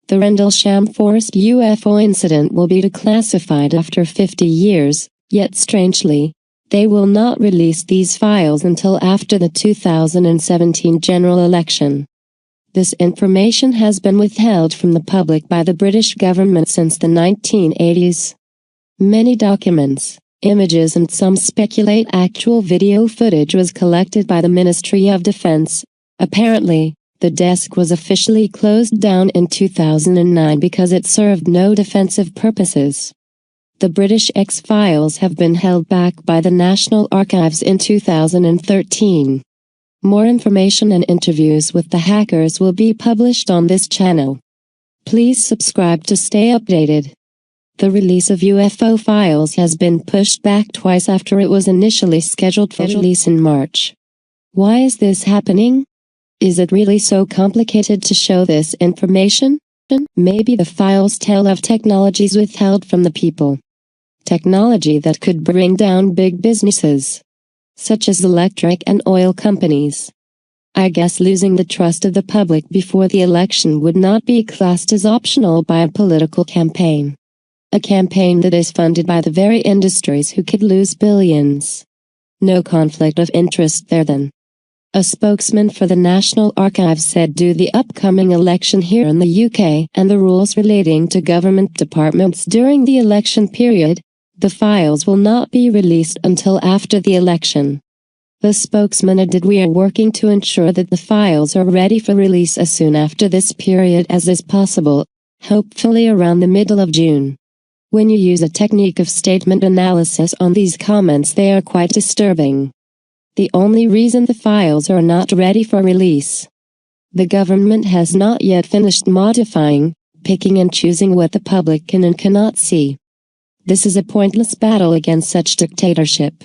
The Rendlesham Forest UFO incident will be declassified after 50 years, yet strangely, they will not release these files until after the 2017 general election. This information has been withheld from the public by the British government since the 1980s. Many documents, images and some speculate actual video footage was collected by the Ministry of Defence. Apparently, the desk was officially closed down in 2009 because it served no defensive purposes. The British X-Files have been held back by the National Archives in 2013. More information and interviews with the hackers will be published on this channel. Please subscribe to stay updated. The release of UFO files has been pushed back twice after it was initially scheduled for release in March. Why is this happening? Is it really so complicated to show this information? Maybe the files tell of technologies withheld from the people. Technology that could bring down big businesses, such as electric and oil companies. I guess losing the trust of the public before the election would not be classed as optional by a political campaign. A campaign that is funded by the very industries who could lose billions. No conflict of interest there then. A spokesman for the National Archives said due to the upcoming election here in the UK and the rules relating to government departments during the election period, the files will not be released until after the election. The spokesman added, "We are working to ensure that the files are ready for release as soon after this period as is possible, hopefully around the middle of June." When you use a technique of statement analysis on these comments, they are quite disturbing. The only reason the files are not ready for release. The government has not yet finished modifying, picking and choosing what the public can and cannot see. This is a pointless battle against such dictatorship.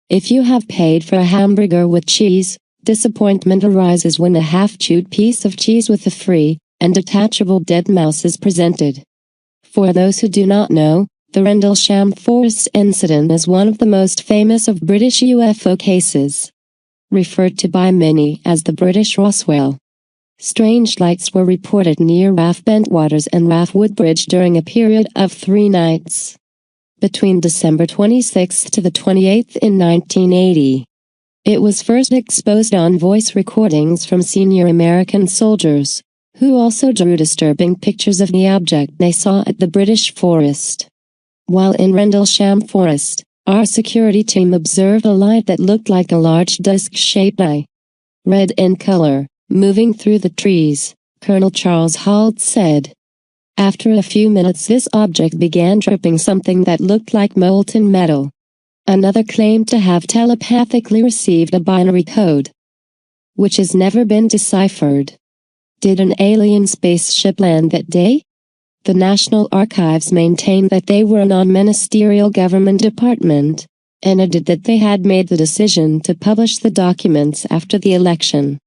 If you have paid for a hamburger with cheese, disappointment arises when a half-chewed piece of cheese with a free and detachable dead mouse is presented. For those who do not know, the Rendlesham Forest incident is one of the most famous of British UFO cases. Referred to by many as the British Roswell. Strange lights were reported near RAF Bentwaters and RAF Woodbridge during a period of 3 nights. Between December 26 to the 28th in 1980. It was first exposed on voice recordings from senior American soldiers, who also drew disturbing pictures of the object they saw at the British forest. While in Rendlesham Forest, our security team observed a light that looked like a large disc-shaped eye. Red in color, moving through the trees, Colonel Charles Halt said. After a few minutes this object began dripping something that looked like molten metal. Another claimed to have telepathically received a binary code, which has never been deciphered. Did an alien spaceship land that day? The National Archives maintained that they were a non-ministerial government department, and added that they had made the decision to publish the documents after the election.